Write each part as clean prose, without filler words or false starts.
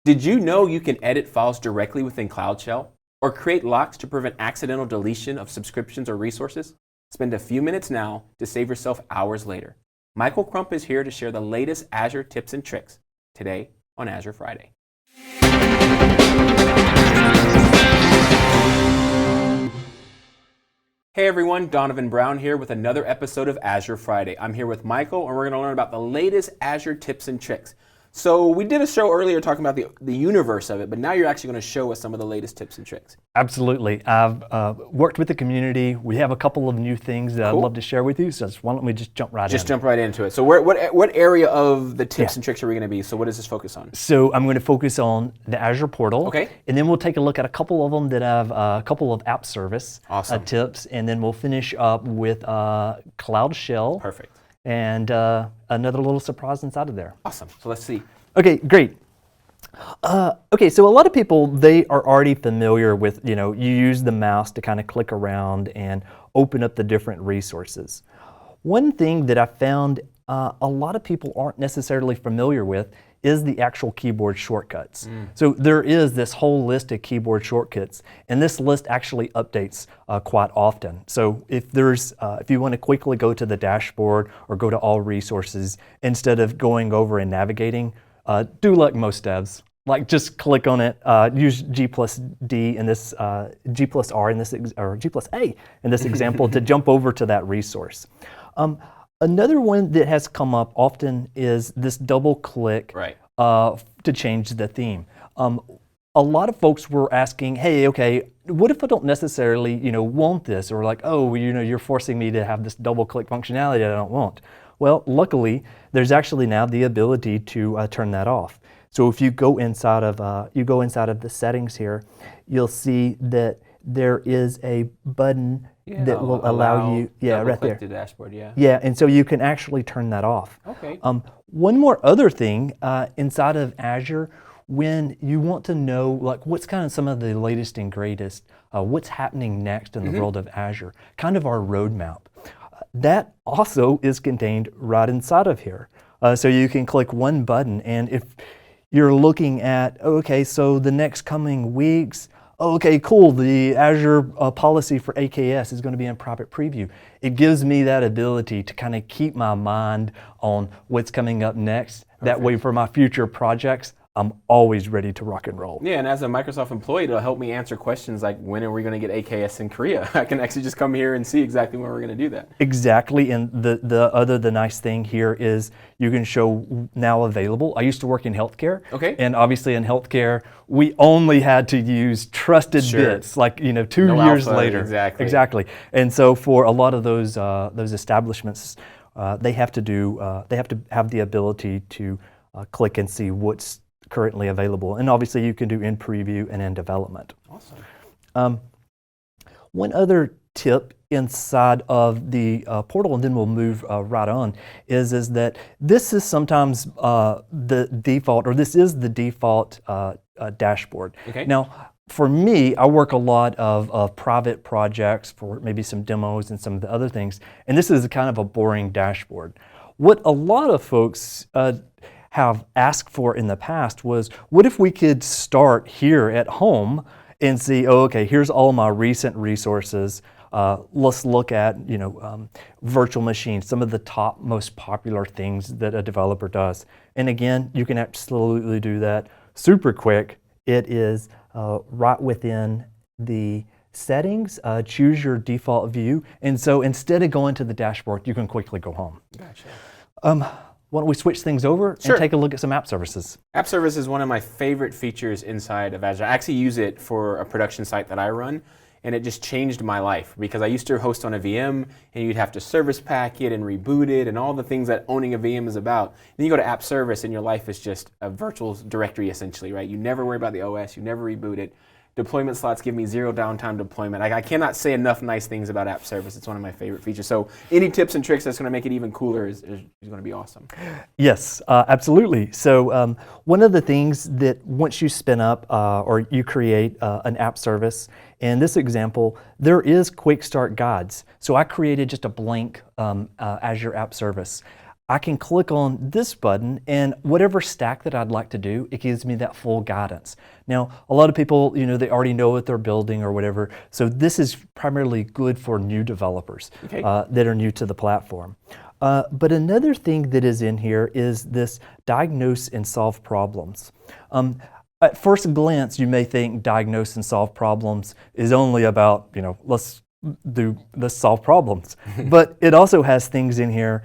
Did you know you can edit files directly within Cloud Shell or create locks to prevent accidental deletion of subscriptions or resources? Spend a few minutes now to save yourself hours later. Michael Crump is here to share the latest Azure tips and tricks today on Azure Friday. Hey everyone, Donovan Brown here with another episode of Azure Friday. I'm here with Michael and we're going to learn about the latest Azure tips and tricks. So we did a show earlier talking about the universe of it, but now you're actually going to show us some of the latest tips and tricks. Absolutely. I've worked with the community. We have a couple of new things that I'd love to share with you, so why don't we just jump right in. Just jump right into it. So what area of the tips and tricks are we going to be? So what does this focus on? So I'm going to focus on the Azure portal. Okay. And then we'll take a look at a couple of them that have a couple of app service tips, and then we'll finish up with Cloud Shell. Perfect. And another little surprise inside of there. Awesome. So let's see. Okay, great. Okay, so a lot of people, they are already familiar with, you use the mouse to kind of click around and open up the different resources. One thing that I found a lot of people aren't necessarily familiar with is the actual keyboard shortcuts. So there is this whole list of keyboard shortcuts, and this list actually updates quite often. So if you want to quickly go to the dashboard or go to all resources, instead of going over and navigating, do like most devs. Like just click on it, use G+D in this, G+R in this, or G+A in this example to jump over to that resource. Another one that has come up often is this double click to change the theme. A lot of folks were asking, hey, okay, what if I don't necessarily, want this? Or like, oh, you're forcing me to have this double click functionality that I don't want. Well, luckily, there's actually now the ability to turn that off. So if you go inside of the settings here, you'll see that there is a button that will allow you, right there. The dashboard, Yeah, and so you can actually turn that off. Okay. One more other thing inside of Azure, when you want to know like what's kind of some of the latest and greatest, what's happening next in the world of Azure, kind of our roadmap. That also is contained right inside of here. So you can click one button, and if you're looking at, okay, so the next coming weeks, okay, cool, the Azure policy for AKS is going to be in private preview. It gives me that ability to kind of keep my mind on what's coming up next. Perfect. That way for my future projects, I'm always ready to rock and roll. Yeah, and as a Microsoft employee, it'll help me answer questions like, when are we going to get AKS in Korea? I can actually just come here and see exactly when we're going to do that. Exactly, and the nice thing here is you can show now available. I used to work in healthcare, and obviously in healthcare, we only had to use trusted bits, like 2 years later. Exactly. And so for a lot of those establishments, they have to have the ability to click and see what's currently available, and obviously you can do in preview and in development. Awesome. One other tip inside of the portal, and then we'll move right on, is that this is sometimes the default, or this is the default dashboard. Okay. Now, for me, I work a lot of private projects for maybe some demos and some of the other things, and this is kind of a boring dashboard. What a lot of folks have asked for in the past was, what if we could start here at home and see, okay, here's all my recent resources. Let's look at virtual machines, some of the top most popular things that a developer does. And again, you can absolutely do that super quick. It is right within the settings, choose your default view. And so instead of going to the dashboard, you can quickly go home. Gotcha. Why don't we switch things over and take a look at some app services? App service is one of my favorite features inside of Azure. I actually use it for a production site that I run, and it just changed my life because I used to host on a VM, and you'd have to service pack it and reboot it and all the things that owning a VM is about. Then you go to app service, and your life is just a virtual directory essentially, right? You never worry about the OS, you never reboot it. Deployment slots give me zero downtime deployment. I cannot say enough nice things about app service. It's one of my favorite features. So any tips and tricks that's going to make it even cooler is going to be awesome. Yes, absolutely. So one of the things that once you spin up or you create an app service, in this example, there is quick start guides. So I created just a blank Azure app service. I can click on this button, and whatever stack that I'd like to do, it gives me that full guidance. Now, a lot of people, they already know what they're building or whatever, so this is primarily good for new developers that are new to the platform. But another thing that is in here is this diagnose and solve problems. At first glance, you may think diagnose and solve problems is only about, let's solve problems. But it also has things in here,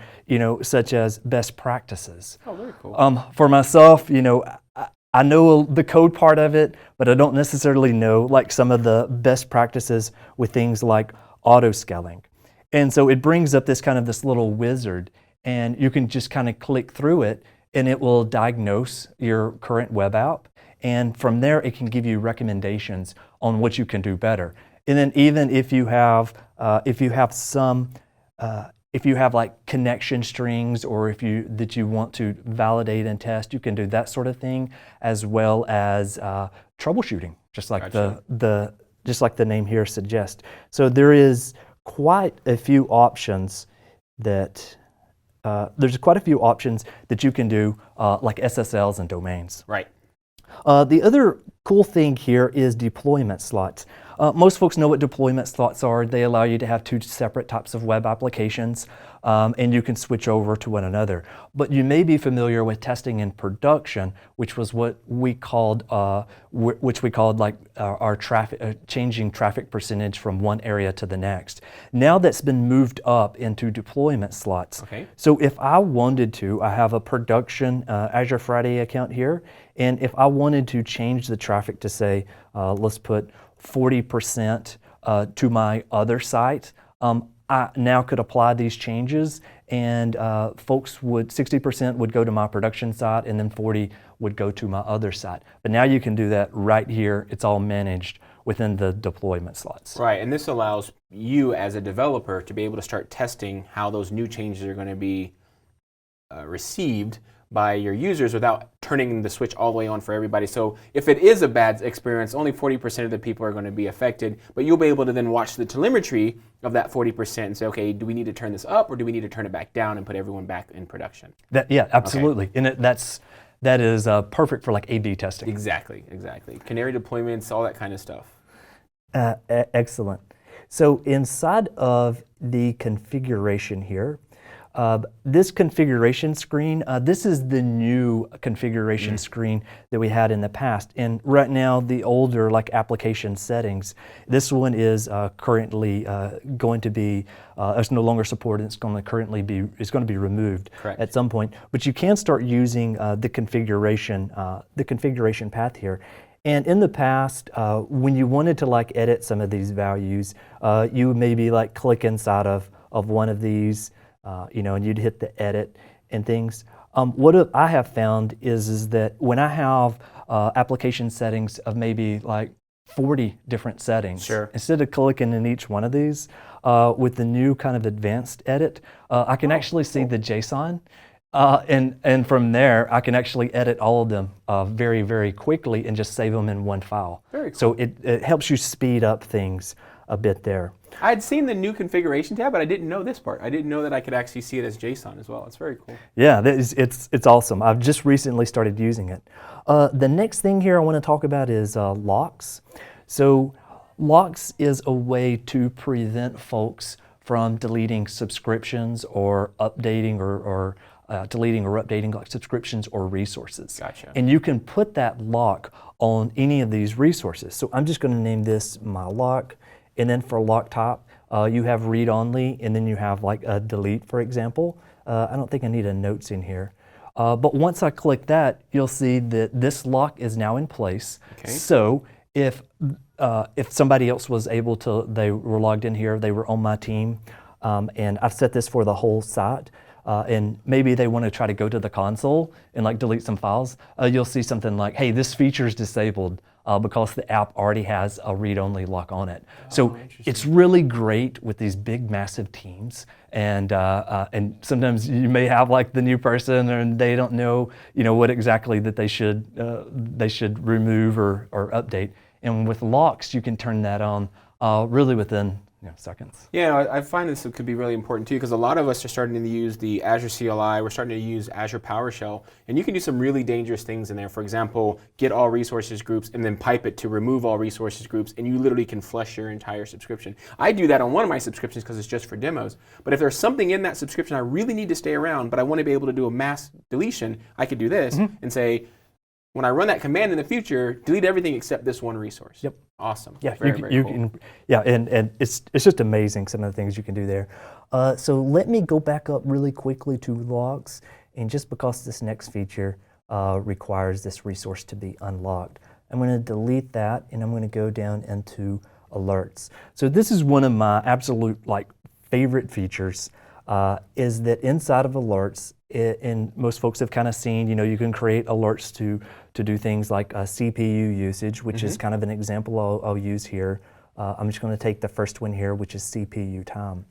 such as best practices. Oh, very cool. For myself, I know the code part of it, but I don't necessarily know like some of the best practices with things like auto scaling. And so it brings up this little wizard, and you can just kind of click through it, and it will diagnose your current web app. And from there, it can give you recommendations on what you can do better. And then even if you have like connection strings, or that you want to validate and test, you can do that sort of thing, as well as troubleshooting, just like the name here suggests. So there is quite a few options that you can do, like SSLs and domains. Right. The other cool thing here is deployment slots. Most folks know what deployment slots are. They allow you to have two separate types of web applications, and you can switch over to one another. But you may be familiar with testing in production, which was what we called like our traffic, changing traffic percentage from one area to the next. Now that's been moved up into deployment slots. Okay. So if I wanted to, I have a production Azure Friday account here, and if I wanted to change the traffic to say, let's put 40% to my other site, I now could apply these changes, and 60% would go to my production site, and then 40 would go to my other site. But now you can do that right here. It's all managed within the deployment slots. Right, and this allows you as a developer to be able to start testing how those new changes are going to be received by your users without turning the switch all the way on for everybody. So if it is a bad experience, only 40% of the people are going to be affected, but you'll be able to then watch the telemetry of that 40% and say, okay, do we need to turn this up, or do we need to turn it back down and put everyone back in production? Yeah, absolutely. Okay. And that is perfect for like A/B testing. Exactly. Canary deployments, all that kind of stuff. Excellent. So inside of the configuration here, this configuration screen, this is the new configuration screen that we had in the past. And right now, the older like application settings, this one is currently going to be, it's no longer supported. It's going to be removed at some point. But you can start using the configuration path here. And in the past, when you wanted to like edit some of these values, you would maybe like click inside of one of these, and you'd hit the edit and things. What I have found is that when I have application settings of maybe like 40 different settings, sure, instead of clicking in each one of these, with the new kind of advanced edit, I can actually see the JSON. And from there, I can actually edit all of them very, very quickly and just save them in one file. Very cool. So it helps you speed up things a bit there. I had seen the new configuration tab, but I didn't know this part. I didn't know that I could actually see it as JSON as well. It's very cool. Yeah, it's awesome. I've just recently started using it. The next thing here I want to talk about is locks. So locks is a way to prevent folks from deleting subscriptions or updating or deleting or updating like subscriptions or resources. Gotcha. And you can put that lock on any of these resources. So I'm just going to name this my lock. And then for lock type, you have read only, and then you have like a delete, for example. I don't think I need a notes in here. But once I click that, you'll see that this lock is now in place. Okay. So if somebody else was able to, they were logged in here, they were on my team, and I've set this for the whole site, and maybe they want to try to go to the console and like delete some files, you'll see something like, hey, this feature is disabled because the app already has a read-only lock on it. So it's really great with these big, massive teams, and sometimes you may have like the new person and they don't know, what exactly that they should remove or update. And with locks, you can turn that on really within seconds. Yeah, I find this could be really important too, because a lot of us are starting to use the Azure CLI, we're starting to use Azure PowerShell, and you can do some really dangerous things in there. For example, get all resources groups and then pipe it to remove all resources groups, and you literally can flush your entire subscription. I do that on one of my subscriptions because it's just for demos, but if there's something in that subscription I really need to stay around, but I want to be able to do a mass deletion, I could do this and say, when I run that command in the future, delete everything except this one resource. Yep. Awesome. Yeah, very cool. And it's just amazing some of the things you can do there. So let me go back up really quickly to logs, and just because this next feature requires this resource to be unlocked, I'm going to delete that, and I'm going to go down into alerts. So this is one of my absolute favorite features. Is that inside of alerts, and most folks have kind of seen, you can create alerts to do things like CPU usage, which is kind of an example I'll use here. I'm just going to take the first one here, which is CPU time.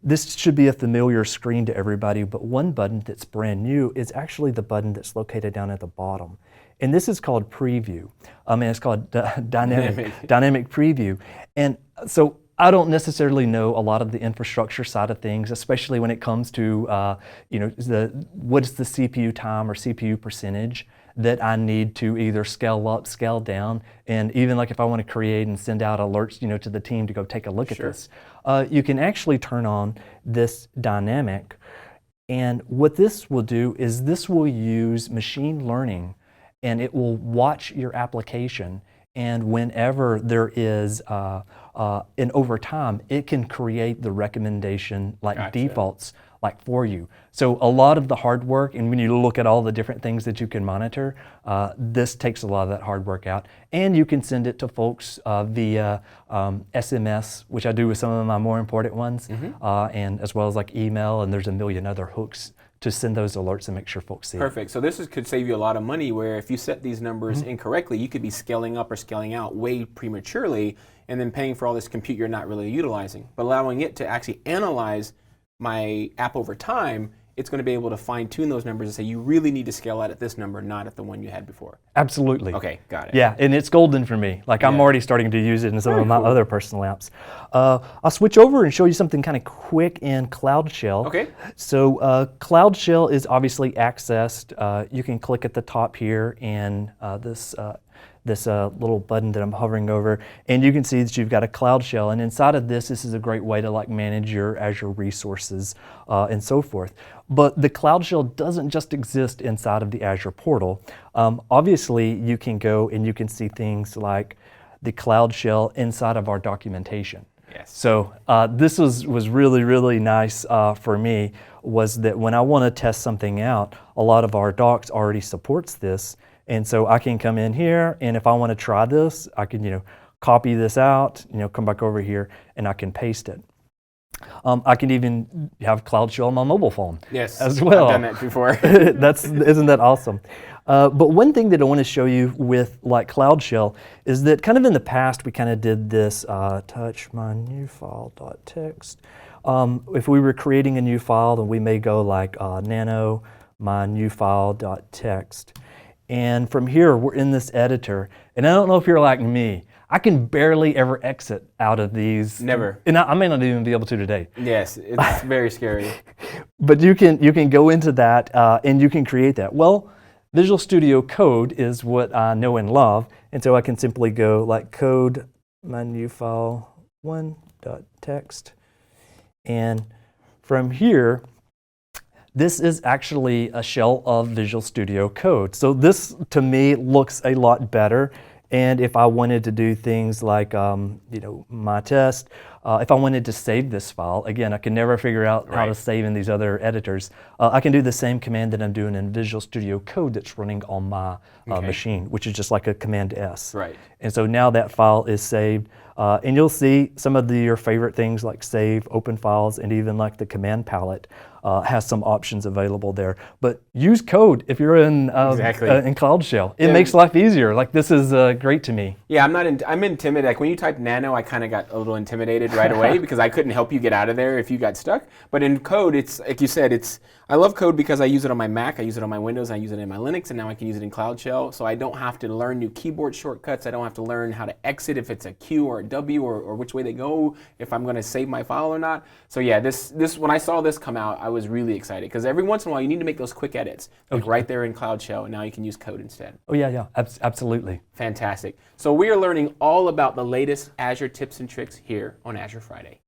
This should be a familiar screen to everybody, but one button that's brand new is actually the button that's located down at the bottom. And this is called Preview. And it's called Dynamic Preview. And so I don't necessarily know a lot of the infrastructure side of things, especially when it comes to what is the CPU time or CPU percentage that I need to either scale up, scale down, and even if I want to create and send out alerts, to the team to go take a look at this. You can actually turn on this dynamic, and what this will do is this will use machine learning, and it will watch your application. And whenever there is and over time, it can create the recommendation defaults for you. So a lot of the hard work, and when you look at all the different things that you can monitor, this takes a lot of that hard work out. And you can send it to folks via SMS, which I do with some of my more important ones, and as well as email, and there's a million other hooks to send those alerts and make sure folks see it. Perfect. So this could save you a lot of money, where if you set these numbers incorrectly, you could be scaling up or scaling out way prematurely and then paying for all this compute you're not really utilizing. But allowing it to actually analyze my app over time, it's going to be able to fine tune those numbers and say, you really need to scale out at this number, not at the one you had before. Absolutely. Okay, got it. Yeah, and it's golden for me. I'm already starting to use it in some of my other personal apps. I'll switch over and show you something kind of quick in Cloud Shell. Okay. So Cloud Shell is obviously accessed. You can click at the top here, and this little button that I'm hovering over, and you can see that you've got a Cloud Shell, and inside of this is a great way to manage your Azure resources and so forth. But the Cloud Shell doesn't just exist inside of the Azure portal. Obviously, you can go and you can see things like the Cloud Shell inside of our documentation. Yes. So this was really, really nice for me, was that when I want to test something out, a lot of our docs already supports this. And so I can come in here, and if I want to try this, I can copy this out, come back over here, and I can paste it. I can even have Cloud Shell on my mobile phone as well. I've done that before. Isn't that awesome? But one thing that I want to show you with Cloud Shell is that kind of in the past we kind of did this touch my new file.txt. If we were creating a new file, then we may go nano my new file.txt. And from here, we're in this editor. And I don't know if you're like me, I can barely ever exit out of these. Never. And I may not even be able to today. Yes, it's very scary. But you can go into that and you can create that. Well, Visual Studio Code is what I know and love. And so I can simply go code my new file 1.txt. And from here, this is actually a shell of Visual Studio Code. So this, to me, looks a lot better. And if I wanted to do things like, my test, if I wanted to save this file, again, I can never figure out how to save in these other editors. I can do the same command that I'm doing in Visual Studio Code that's running on my machine, which is just like a Command S. Right. And so now that file is saved. And you'll see some of your favorite things like save, open files, and even the command palette has some options available there. But use code if you're in Cloud Shell. It makes life easier. This is great to me. Yeah, I'm intimidated. When you typed nano, I kind of got a little intimidated right away because I couldn't help you get out of there if you got stuck. But in code, it's like you said, I love code because I use it on my Mac, I use it on my Windows, I use it in my Linux, and now I can use it in Cloud Shell. So I don't have to learn new keyboard shortcuts. I don't have to learn how to exit if it's a Q or a W or which way they go, if I'm going to save my file or not. So yeah, this when I saw this come out, I was really excited because every once in a while you need to make those quick edits, like right there in Cloud Shell, and now you can use code instead. Oh yeah, absolutely. Fantastic. So we are learning all about the latest Azure tips and tricks here on Azure Friday.